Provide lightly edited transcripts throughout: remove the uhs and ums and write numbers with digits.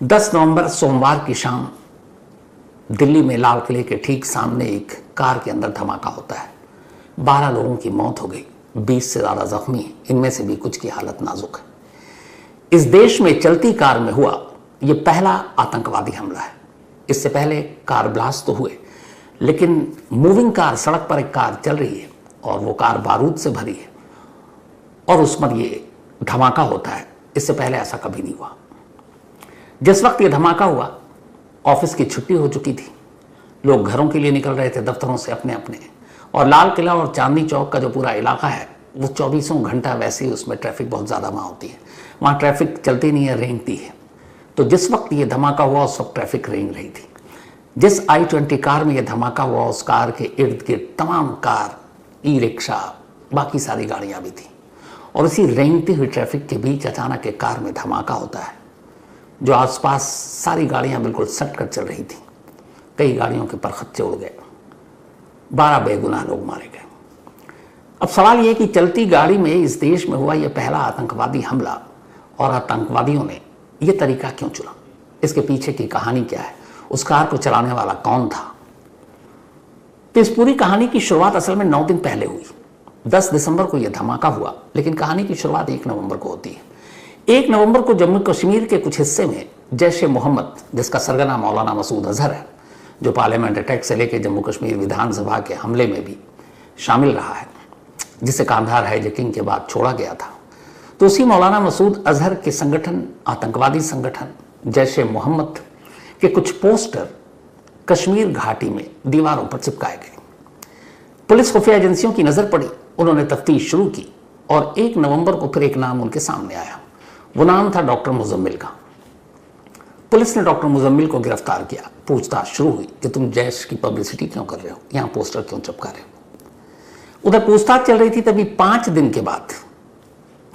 10 नवंबर सोमवार की शाम दिल्ली में लाल किले के ठीक सामने एक कार के अंदर धमाका होता है। 12 लोगों की मौत हो गई, 20 से ज़्यादा जख्मी, इनमें से भी कुछ की हालत नाजुक है। इस देश में चलती कार में हुआ ये पहला आतंकवादी हमला है। इससे पहले कार ब्लास्ट तो हुए, लेकिन मूविंग कार, सड़क पर एक कार चल रही है और वो कार बारूद से भरी है और उस पर ये धमाका होता है। इससे पहले ऐसा कभी नहीं हुआ। जिस वक्त ये धमाका हुआ, ऑफिस की छुट्टी हो चुकी थी, लोग घरों के लिए निकल रहे थे दफ्तरों से अपने अपने, और लाल किला और चांदनी चौक का जो पूरा इलाका है वो 24 घंटा वैसे ही उसमें ट्रैफिक बहुत ज़्यादा वहाँ होती है। वहाँ ट्रैफिक चलती नहीं है, रेंगती है। तो जिस वक्त ये धमाका हुआ उस वक्त ट्रैफिक रेंग रही थी। जिस I-20 कार में ये धमाका हुआ उस कार के इर्द गिर्द तमाम कार, ई रिक्शा, बाकी सारी गाड़ियाँ भी थी, और इसी रेंगती हुई ट्रैफिक के बीच अचानक एक कार में धमाका होता है। जो आसपास सारी गाड़ियां बिल्कुल सट कर चल रही थी, कई गाड़ियों के परखच्चे उड़ गए, 12 बेगुनाह लोग मारे गए। अब सवाल यह कि चलती गाड़ी में इस देश में हुआ यह पहला आतंकवादी हमला, और आतंकवादियों ने यह तरीका क्यों चुना, इसके पीछे की कहानी क्या है, उस कार को चलाने वाला कौन था। तो इस पूरी कहानी की शुरुआत असल में 9 दिन पहले हुई। 10 दिसंबर को यह धमाका हुआ, लेकिन कहानी की शुरुआत 1 नवंबर को होती है। 1 नवंबर को जम्मू कश्मीर के कुछ हिस्से में जैश-ए-मोहम्मद, जिसका सरगना मौलाना मसूद अजहर है, जो पार्लियामेंट अटैक से लेकर जम्मू कश्मीर विधानसभा के हमले में भी शामिल रहा है, जिसे कांधार हाईजैकिंग के बाद छोड़ा गया था, तो उसी मौलाना मसूद अजहर के संगठन, आतंकवादी संगठन जैश-ए-मोहम्मद के कुछ पोस्टर कश्मीर घाटी में दीवारों पर चिपकाए गए। पुलिस खुफिया एजेंसियों की नजर पड़ी, उन्होंने तफ्तीश शुरू की, और 1 नवंबर को फिर एक नाम उनके सामने आया। वो नाम था डॉक्टर मुजम्मिल का। पुलिस ने डॉक्टर मुजम्मिल को गिरफ्तार किया। पूछताछ शुरू हुई कि तुम जैश की पब्लिसिटी क्यों कर रहे हो, यहां पोस्टर क्यों चिपका रहे हो। उधर पूछताछ चल रही थी, तभी 5 दिन के बाद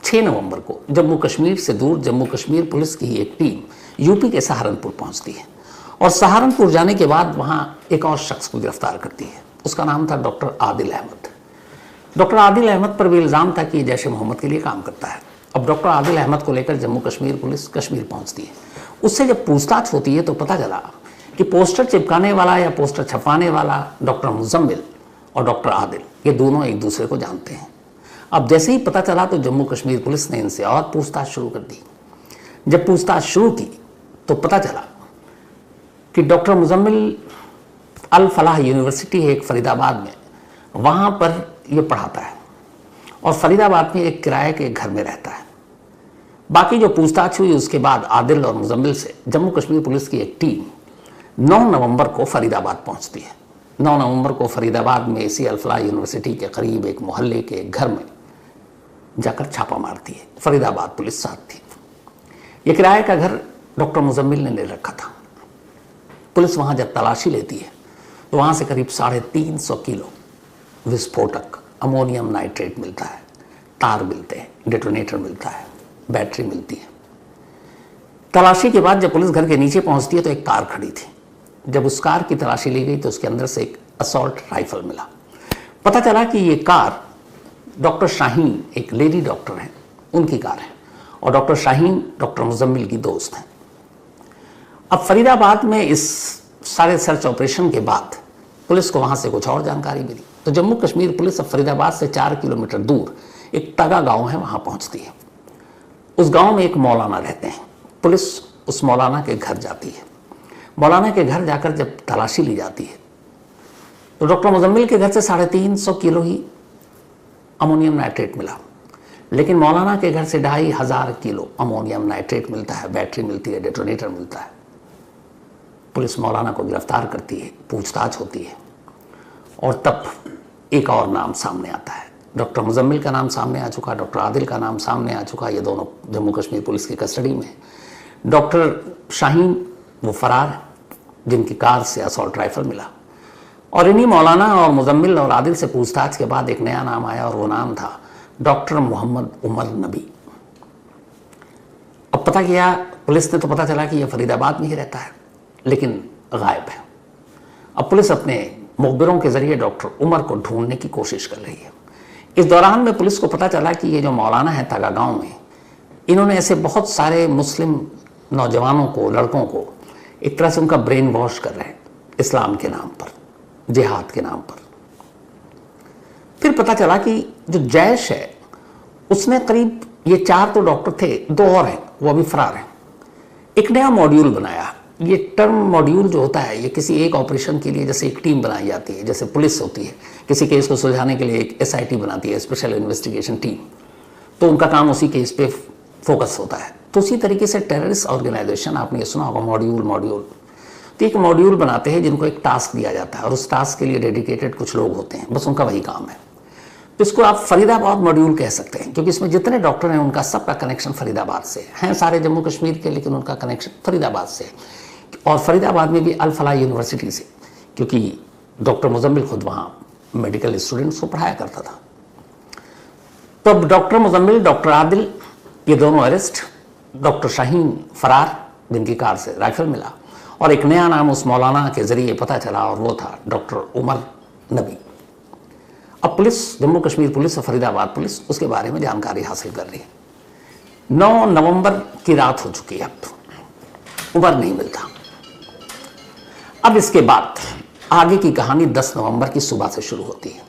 6 नवंबर को जम्मू कश्मीर से दूर जम्मू कश्मीर पुलिस की ही एक टीम यूपी के सहारनपुर पहुंचती है, और सहारनपुर जाने के बाद वहां एक और शख्स को गिरफ्तार करती है। उसका नाम था डॉक्टर आदिल अहमद। डॉक्टर आदिल अहमद पर भी इल्ज़ाम था कि ये जैश-ए-मोहम्मद के लिए काम करता है। अब डॉक्टर आदिल अहमद को लेकर जम्मू कश्मीर पुलिस कश्मीर पहुंचती है। उससे जब पूछताछ होती है तो पता चला कि पोस्टर चिपकाने वाला या पोस्टर छपवाने वाला डॉक्टर मुजम्मिल और डॉक्टर आदिल, ये दोनों एक दूसरे को जानते हैं। अब जैसे ही पता चला तो जम्मू कश्मीर पुलिस ने इनसे और पूछताछ शुरू कर दी। जब पूछताछ शुरू की तो पता चला कि डॉक्टर मुजम्मिल अल फलाह यूनिवर्सिटी है एक फरीदाबाद में, वहाँ पर ये पढ़ाता है, और फरीदाबाद में एक किराए के घर में रहता है। बाकी जो पूछताछ हुई उसके बाद आदिल और मुजम्मिल से जम्मू कश्मीर पुलिस की एक टीम 9 नवंबर को फरीदाबाद पहुंचती है। 9 नवंबर को फरीदाबाद में इसी अल फलाह यूनिवर्सिटी के करीब एक मोहल्ले के घर में जाकर छापा मारती है। फरीदाबाद पुलिस साथ थी। ये किराए का घर डॉक्टर मुजम्मिल ने ले रखा था। पुलिस वहां जब तलाशी लेती है तो वहां से करीब 350 किलो विस्फोटक अमोनियम नाइट्रेट मिलता है, तार मिलते हैं, डेटोनेटर मिलता है, बैटरी मिलती है। तलाशी के बाद जब पुलिस घर के नीचे पहुंचती है तो एक कार खड़ी थी। जब उस कार की तलाशी ली गई तो उसके अंदर से एक असॉल्ट राइफल मिला। पता चला कि ये कार डॉक्टर शाहीन, एक लेडी डॉक्टर हैं, उनकी कार है, और डॉक्टर शाहीन डॉक्टर मुजम्मिल की दोस्त हैं। अब फरीदाबाद में इस सारे सर्च ऑपरेशन के बाद पुलिस को वहां से कुछ और जानकारी मिली, तो जम्मू कश्मीर पुलिस अब फरीदाबाद से 4 किलोमीटर दूर एक तगा गांव है, वहां पहुंचती है। उस गांव में एक मौलाना रहते हैं। पुलिस उस मौलाना के घर जाती है। मौलाना के घर जाकर जब तलाशी ली जाती है तो डॉक्टर मुजम्मिल के घर से 350 किलो ही अमोनियम नाइट्रेट मिला, लेकिन मौलाना के घर से 2500 किलो अमोनियम नाइट्रेट मिलता है, बैटरी मिलती है, डेटोनेटर मिलता है। पुलिस मौलाना को गिरफ्तार करती है, पूछताछ होती है, और तब एक और नाम सामने आता है। डॉक्टर मुजम्मिल का नाम सामने आ चुका, डॉक्टर आदिल का नाम सामने आ चुका, ये दोनों जम्मू कश्मीर पुलिस की कस्टडी में। डॉक्टर शाहीन वो फरार है, जिनकी कार से असॉल्ट राइफल मिला, और इन्हीं मौलाना और मुजम्मिल और आदिल से पूछताछ के बाद एक नया नाम आया, और वो नाम था डॉक्टर मोहम्मद उमर नबी। अब पता किया पुलिस ने तो पता चला कि यह फरीदाबाद में ही रहता है, लेकिन गायब है। अब पुलिस अपने मुखबिरों के जरिए डॉक्टर उमर को ढूंढने की कोशिश कर रही है। इस दौरान में पुलिस को पता चला कि ये जो मौलाना है तगा गांव में, इन्होंने ऐसे बहुत सारे मुस्लिम नौजवानों को, लड़कों को एक तरह से उनका ब्रेन वॉश कर रहे हैं इस्लाम के नाम पर, जिहाद के नाम पर। फिर पता चला कि जो जैश है उसने करीब, ये 4 तो डॉक्टर थे, 2 और हैं, वो अभी फरार हैं, एक नया मॉड्यूल बनाया। ये टर्म मॉड्यूल जो होता है, ये किसी एक ऑपरेशन के लिए जैसे एक टीम बनाई जाती है, जैसे पुलिस होती है किसी केस को सुलझाने के लिए एक SIT बनाती है, स्पेशल इन्वेस्टिगेशन टीम, तो उनका काम उसी केस पे फोकस होता है। तो उसी तरीके से टेररिस्ट ऑर्गेनाइजेशन, आपने ये सुना होगा मॉड्यूल, तो एक मॉड्यूल बनाते हैं जिनको एक टास्क दिया जाता है और उस टास्क के लिए डेडिकेटेड कुछ लोग होते हैं, बस उनका वही काम है। तो इसको आप फरीदाबाद मॉड्यूल कह सकते हैं, क्योंकि इसमें जितने डॉक्टर हैं उनका सबका कनेक्शन फरीदाबाद से हैं, सारे जम्मू कश्मीर के, लेकिन उनका कनेक्शन फरीदाबाद से है। और फरीदाबाद में भी अल फलाह यूनिवर्सिटी से, क्योंकि डॉक्टर मुजम्मिल खुद वहाँ मेडिकल स्टूडेंट्स को पढ़ाया करता था। तो अब डॉक्टर मुजम्मिल, डॉक्टर आदिल, ये दोनों अरेस्ट, डॉक्टर शाहीन फरार, जिनकी कार से राइफल मिला, और एक नया नाम उस मौलाना के जरिए पता चला और वो था डॉक्टर उमर नबी। अब पुलिस, जम्मू कश्मीर पुलिस और फरीदाबाद पुलिस उसके बारे में जानकारी हासिल कर रही है। 9 नवंबर की रात हो चुकी है, अब उमर नहीं मिलता। अब इसके बाद आगे की कहानी 10 नवंबर की सुबह से शुरू होती है।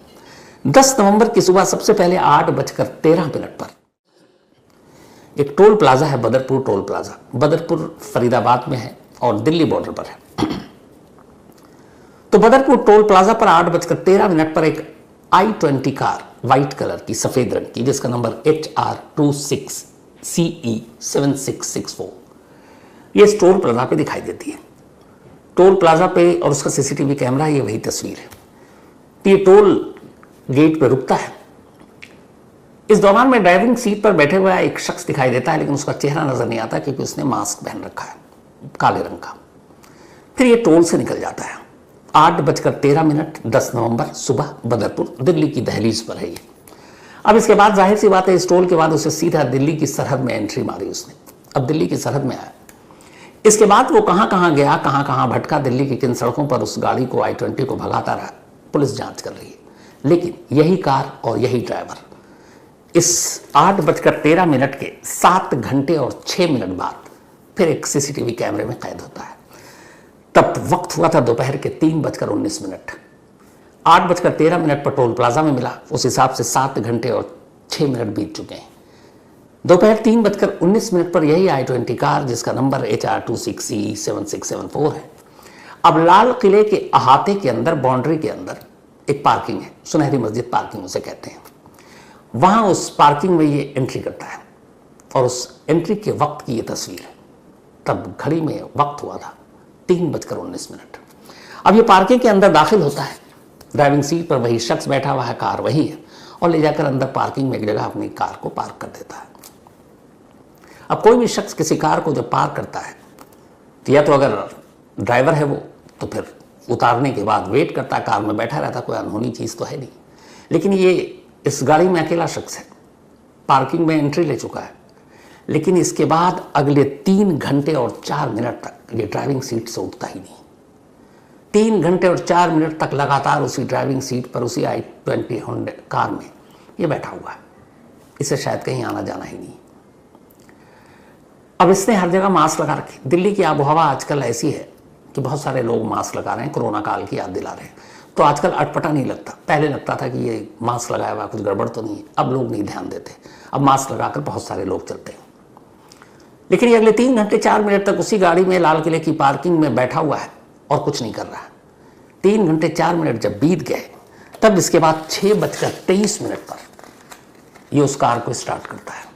10 नवंबर की सुबह सबसे पहले 8:13 पर एक टोल प्लाजा है, बदरपुर टोल प्लाजा। बदरपुर फरीदाबाद में है और दिल्ली बॉर्डर पर है। तो बदरपुर टोल प्लाजा पर 8:13 पर एक I-20 कार, व्हाइट कलर की, सफेद रंग की, जिसका नंबर HR26CE 7664, ये इस टोल प्लाजा पे दिखाई देती है। टोल प्लाजा पे, और उसका CCTV कैमरा, ये वही तस्वीर है। तो ये टोल गेट पे रुकता है। इस दौरान में ड्राइविंग सीट पर बैठे हुआ एक शख्स दिखाई देता है, लेकिन उसका चेहरा नजर नहीं आता क्योंकि उसने मास्क पहन रखा है काले रंग का। फिर ये टोल से निकल जाता है। 8:13 10 नवंबर सुबह, बदरपुर दिल्ली की दहलीज पर है ये। अब इसके बाद जाहिर सी बात है, इस टोल के बाद उसे सीधा दिल्ली की सरहद में एंट्री मारी उसने। अब दिल्ली की सरहद में आया। इसके बाद वो कहां कहां गया, कहां कहां भटका, दिल्ली की किन सड़कों पर उस गाड़ी को, I-20 को भगाता रहा, पुलिस जांच कर रही है। लेकिन यही कार और यही ड्राइवर इस 8:13 के 7 घंटे और 6 मिनट बाद फिर एक CCTV कैमरे में कैद होता है। तब वक्त हुआ था दोपहर के 3:19। 8:13 पर टोल प्लाजा में मिला, उस हिसाब से 7 घंटे और 6 मिनट बीत चुके हैं। दोपहर 3:19 पर यही I-20 कार, जिसका नंबर HR26CE 7674 है, अब लाल किले के अहाते के अंदर, बाउंड्री के अंदर एक पार्किंग है, सुनहरी मस्जिद पार्किंग उसे कहते हैं। वहां उस पार्किंग में ये एंट्री करता है और उस एंट्री के वक्त की ये तस्वीर है। तब घड़ी में वक्त हुआ था 3:19। अब ये पार्किंग के अंदर दाखिल होता है। ड्राइविंग सीट पर वही शख्स बैठा हुआ है, कार वही है, और ले जाकर अंदर पार्किंग में एक जगह अपनी कार को पार्क कर देता है। अब कोई भी शख्स किसी कार को जब पार्क करता है, तो या तो अगर ड्राइवर है वो, तो फिर उतारने के बाद वेट करता है, कार में बैठा रहता, कोई अनहोनी चीज़ तो है नहीं। लेकिन ये इस गाड़ी में अकेला शख्स है, पार्किंग में एंट्री ले चुका है, लेकिन इसके बाद अगले 3 घंटे और 4 मिनट तक ये ड्राइविंग सीट से उठता ही नहीं। 3 घंटे और 4 मिनट तक लगातार उसी ड्राइविंग सीट पर, उसी I-20 होंडा कार में ये बैठा हुआ है। इसे शायद कहीं आना जाना ही नहीं। अब इसने हर जगह मास्क लगा रखे। दिल्ली की आबोहवा आजकल ऐसी है कि बहुत सारे लोग मास्क लगा रहे हैं, कोरोना काल की याद दिला रहे हैं, तो आजकल अटपटा नहीं लगता। पहले लगता था कि ये मास्क लगाया हुआ कुछ गड़बड़ तो नहीं है, अब लोग नहीं ध्यान देते, अब मास्क लगाकर बहुत सारे लोग चलते हैं। लेकिन ये अगले 3 घंटे 4 मिनट तक उसी गाड़ी में लाल किले की पार्किंग में बैठा हुआ है और कुछ नहीं कर रहा है। 3 घंटे 4 मिनट जब बीत गए, तब इसके बाद 6:23 पर ये उस कार को स्टार्ट करता है।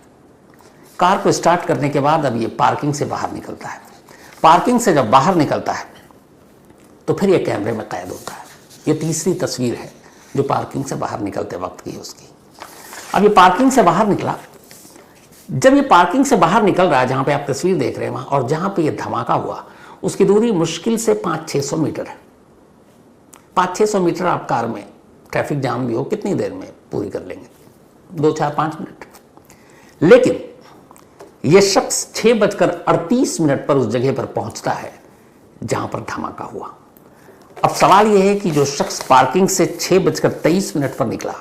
कार को स्टार्ट करने के बाद अब ये पार्किंग से बाहर निकलता है। पार्किंग से जब बाहर निकलता है तो फिर ये कैमरे में कैद होता है। ये तीसरी तस्वीर है जो पार्किंग से बाहर निकलते वक्त की है उसकी। अब ये पार्किंग से बाहर निकला। जब ये पार्किंग से बाहर निकल रहा है, जहां पे आप तस्वीर देख रहे हैं वहां, और जहां पे ये धमाका हुआ उसकी दूरी मुश्किल से 500-600 मीटर है। 500-600 मीटर आप कार में, ट्रैफिक जाम भी हो, कितनी देर में पूरी कर लेंगे? 2-4-5 मिनट। लेकिन यह शख्स 6:38 पर उस जगह पर पहुंचता है जहां पर धमाका हुआ। अब सवाल यह है कि जो शख्स पार्किंग से 6:23 पर निकला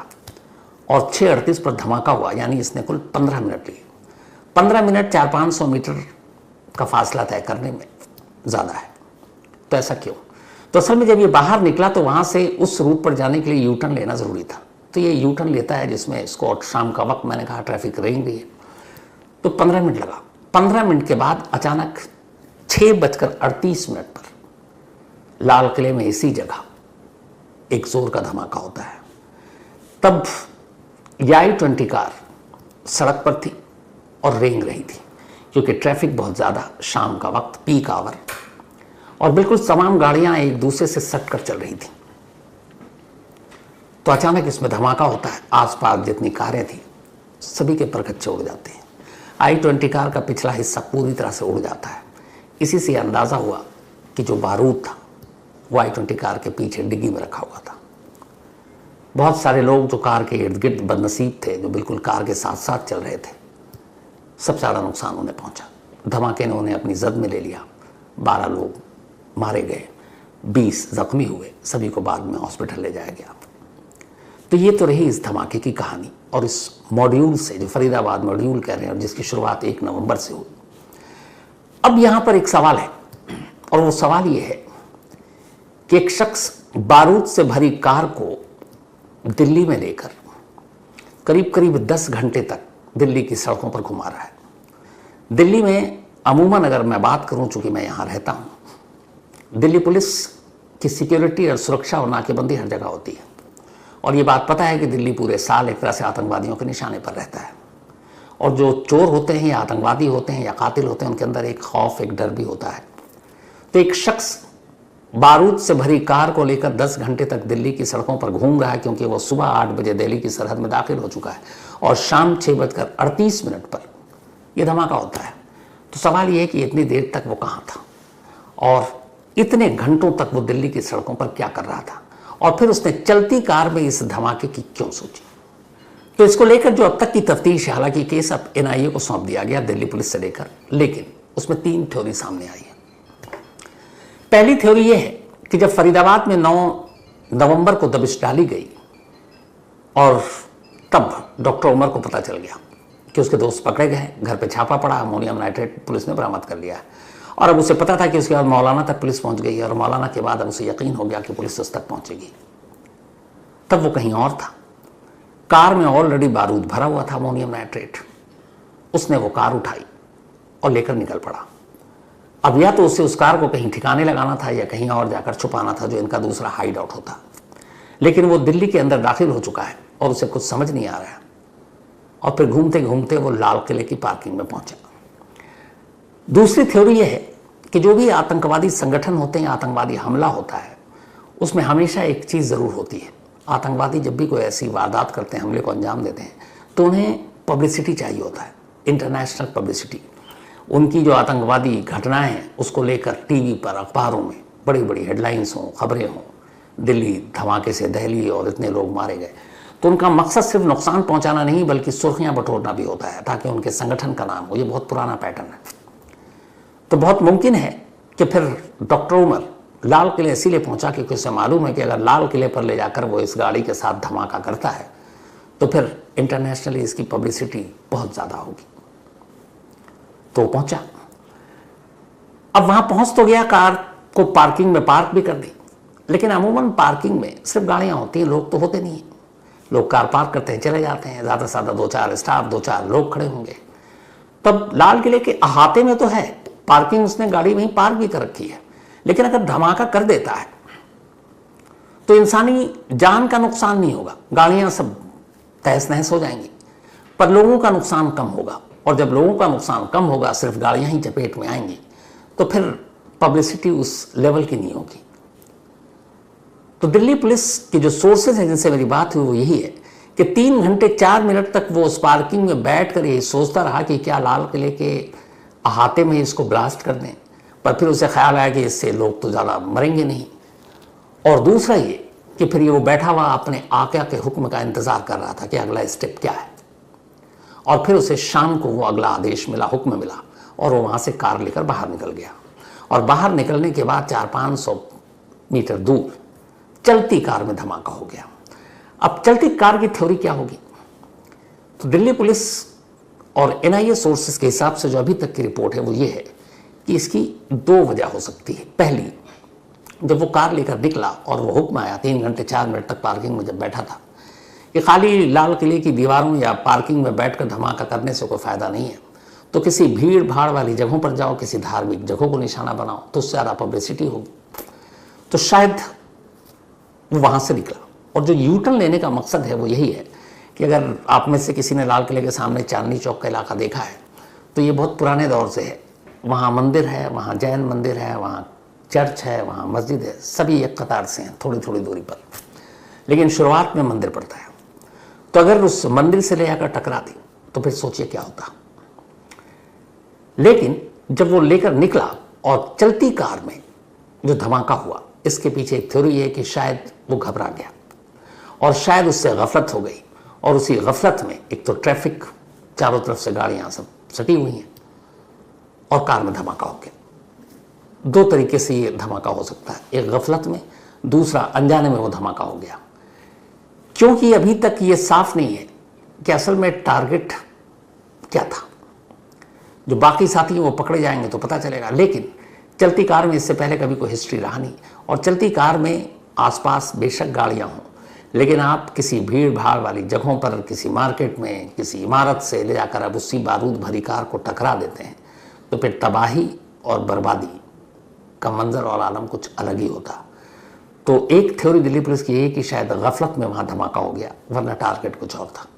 और 6:38 पर धमाका हुआ, यानी इसने कुल 15 मिनट लिए। 15 मिनट 400-500 मीटर का फासला तय करने में ज़्यादा है। तो ऐसा क्यों? तो असल में जब ये बाहर निकला तो वहाँ से उस रूट पर जाने के लिए यू टर्न लेना ज़रूरी था। तो ये यू टर्न लेता है जिसमें इसको शाम का वक्त, मैंने कहा ट्रैफिक रेंज रही है, तो 15 मिनट लगा। 15 मिनट के बाद अचानक 6:38 पर लाल किले में इसी जगह एक जोर का धमाका होता है। तब i-20 कार सड़क पर थी और रेंग रही थी, क्योंकि ट्रैफिक बहुत ज़्यादा, शाम का वक्त, पीक आवर, और बिल्कुल तमाम गाड़ियां एक दूसरे से सट कर चल रही थी। तो अचानक इसमें धमाका होता है। आसपास जितनी कारें थी सभी के परखच्चे उड़ जाते हैं। i-20 कार का पिछला हिस्सा पूरी तरह से उड़ जाता है। इसी से अंदाज़ा हुआ कि जो बारूद था वो i-20 कार के पीछे डिग्गी में रखा हुआ था। बहुत सारे लोग जो कार के इर्द गिर्द बदनसीब थे, जो बिल्कुल कार के साथ साथ चल रहे थे, सबसे ज़्यादा नुकसान उन्हें पहुंचा। धमाके ने उन्हें अपनी जद में ले लिया। 12 लोग मारे गए, 20 जख्मी हुए, सभी को बाद में हॉस्पिटल ले जाया गया। तो ये तो रही इस धमाके की कहानी। और इस मॉड्यूल से, जो फरीदाबाद मॉड्यूल कह रहे हैं और जिसकी शुरुआत 1 नवंबर से हुई, अब यहाँ पर एक सवाल है, और वो सवाल ये है कि एक शख्स बारूद से भरी कार को दिल्ली में लेकर करीब करीब 10 घंटे तक दिल्ली की सड़कों पर घुमा रहा है। दिल्ली में अमूमन अगर मैं बात करूं, चूंकि मैं यहाँ रहता हूँ, दिल्ली पुलिस की सिक्योरिटी और सुरक्षा और नाकेबंदी हर जगह होती है। और ये बात पता है कि दिल्ली पूरे साल एक तरह से आतंकवादियों के निशाने पर रहता है। और जो चोर होते हैं या आतंकवादी होते हैं या कातिल होते हैं, उनके अंदर एक खौफ, एक डर भी होता है। तो एक शख्स बारूद से भरी कार को लेकर 10 घंटे तक दिल्ली की सड़कों पर घूम रहा है, क्योंकि वो सुबह 8 बजे दिल्ली की सरहद में दाखिल हो चुका है और शाम 6:38 पर यह धमाका होता है। तो सवाल ये है कि इतनी देर तक वो कहाँ था और इतने घंटों तक वो दिल्ली की सड़कों पर क्या कर रहा था, और फिर उसने चलती कार में इस धमाके की क्यों सोची। तो इसको लेकर जो अब तक की तफ्तीश है, हालांकि केस अब NIA को सौंप दिया गया दिल्ली पुलिस से लेकर, लेकिन उसमें 3 थ्योरी सामने आई है। पहली थ्योरी यह है कि जब फरीदाबाद में 9 नवंबर को दबिश डाली गई और तब डॉक्टर उमर को पता चल गया कि उसके दोस्त पकड़े गए, घर पे छापा पड़ा, अमोनियम नाइट्रेट पुलिस ने बरामद कर लिया। और अब उसे पता था कि उसके बाद मौलाना तक पुलिस पहुंच गई, और मौलाना के बाद अब उसे यकीन हो गया कि पुलिस उस तक पहुंचेगी। तब वो कहीं और था। कार में ऑलरेडी बारूद भरा हुआ था, अमोनियम नाइट्रेट। उसने वो कार उठाई और लेकर निकल पड़ा। अब या तो उसे उस कार को कहीं ठिकाने लगाना था या कहीं और जाकर छुपाना था, जो इनका दूसरा हाइड आउट होता। लेकिन वो दिल्ली के अंदर दाखिल हो चुका है और उसे कुछ समझ नहीं आ रहा है। और फिर घूमते घूमते वो लाल किले की पार्किंग में पहुंचा। दूसरी थ्योरी यह है कि जो भी आतंकवादी संगठन होते हैं, आतंकवादी हमला होता है, उसमें हमेशा एक चीज़ ज़रूर होती है। आतंकवादी जब भी कोई ऐसी वारदात करते हैं, हमले को अंजाम देते हैं, तो उन्हें पब्लिसिटी चाहिए होता है, इंटरनेशनल पब्लिसिटी। उनकी जो आतंकवादी घटनाएं हैं उसको लेकर टीवी पर, अखबारों में बड़ी बड़ी हेडलाइंस हों, खबरें हों, दिल्ली धमाके से दहली और इतने लोग मारे गए। तो उनका मकसद सिर्फ नुकसान पहुंचाना नहीं, बल्कि सुर्खियां बटोरना भी होता है, ताकि उनके संगठन का नाम हो। ये बहुत पुराना पैटर्न है। तो बहुत मुमकिन है कि फिर डॉक्टर उमर लाल किले इसीलिए पहुंचा क्योंकि उसे मालूम है कि अगर लाल किले पर ले जाकर वो इस गाड़ी के साथ धमाका करता है तो फिर इंटरनेशनली इसकी पब्लिसिटी बहुत ज़्यादा होगी। तो पहुंचा। अब वहां पहुंच तो गया, कार को पार्किंग में पार्क भी कर दी, लेकिन अमूमन पार्किंग में सिर्फ गाड़ियां होती हैं, लोग तो होते नहीं हैं। लोग कार पार्क करते हैं, चले जाते हैं, ज़्यादा से ज़्यादा 2-4 स्टाफ, 2-4 लोग खड़े होंगे। तब लाल किले के अहाते में तो है पार्किंग, उसने गाड़ी वहीं पार्क भी कर रखी है। लेकिन अगर धमाका कर देता है तो इंसानी जान का नुकसान नहीं होगा, गाड़ियां सब तहस नहस हो जाएंगी, पर लोगों का नुकसान कम होगा। और जब लोगों का नुकसान कम होगा, सिर्फ गाड़ियां ही चपेट में आएंगी, तो फिर पब्लिसिटी उस लेवल की नहीं होगी। तो दिल्ली पुलिस के जो सोर्सेज हैं जिनसे मेरी बात हुई वो यही है कि 3 घंटे 4 मिनट तक वो उस पार्किंग में बैठ कर यही सोचता रहा कि क्या लाल किले के अहाते में इसको ब्लास्ट कर दें, पर फिर उसे ख्याल आया कि इससे लोग तो ज़्यादा मरेंगे नहीं। और दूसरा ये कि फिर ये वो बैठा हुआ अपने आका के हुक्म का इंतज़ार कर रहा था कि अगला स्टेप क्या है। और फिर उसे शाम को वो अगला आदेश मिला, हुक्म मिला, और वो वहाँ से कार लेकर बाहर निकल गया। और बाहर निकलने के बाद 400-500 मीटर दूर चलती कार में धमाका हो गया। अब चलती कार की थ्योरी क्या होगी? तो दिल्ली पुलिस और NIA सोर्सेज के हिसाब से जो अभी तक की रिपोर्ट है वो ये है कि इसकी दो वजह हो सकती है। पहली, जब वो कार लेकर निकला और वो हुक्म आया 3 घंटे 4 मिनट तक पार्किंग में जब बैठा था कि खाली लाल किले की दीवारों या पार्किंग में बैठकर धमाका करने से कोई फ़ायदा नहीं है, तो किसी भीड़ भाड़ वाली जगहों पर जाओ, किसी धार्मिक जगहों को निशाना बनाओ, तो उससे ज़्यादा पब्लिसिटी होगी। तो शायद वो वहाँ से निकला। और जो यू टर्न लेने का मकसद है वो यही है कि अगर आप में से किसी ने लाल किले के सामने चांदनी चौक का इलाका देखा है तो ये बहुत पुराने दौर से है। वहाँ मंदिर है, वहाँ जैन मंदिर है, वहाँ चर्च है, वहाँ मस्जिद है, सभी एक कतार से हैं, थोड़ी थोड़ी दूरी पर, लेकिन शुरुआत में मंदिर पड़ता है। तो अगर उस मंदिर से ले आकर टकरा दी तो फिर सोचिए क्या होता। लेकिन जब वो लेकर निकला और चलती कार में जो धमाका हुआ, इसके पीछे एक थ्योरी है कि शायद वो घबरा गया और शायद उससे गफलत हो गई, और उसी गफलत में एक तो ट्रैफिक, चारों तरफ से गाड़ियां सब सटी हुई हैं, और कार में धमाका हो गया। 2 तरीके से ये धमाका हो सकता है, एक गफलत में, दूसरा अनजाने में वो धमाका हो गया। क्योंकि अभी तक ये साफ नहीं है कि असल में टारगेट क्या था। जो बाकी साथी हैं वो पकड़े जाएंगे तो पता चलेगा, लेकिन चलती कार में इससे पहले कभी कोई हिस्ट्री रहा नहीं, और चलती कार में आसपास बेशक गाड़ियां हों, लेकिन आप किसी भीड़ भाड़ वाली जगहों पर, किसी मार्केट में, किसी इमारत से ले जाकर अब उसी बारूद भरी कार को टकरा देते हैं, तो फिर तबाही और बर्बादी का मंजर और आलम कुछ अलग ही होता। तो एक थ्योरी दिल्ली पुलिस की है कि शायद गफलत में वहाँ धमाका हो गया, वरना टारगेट कुछ और था।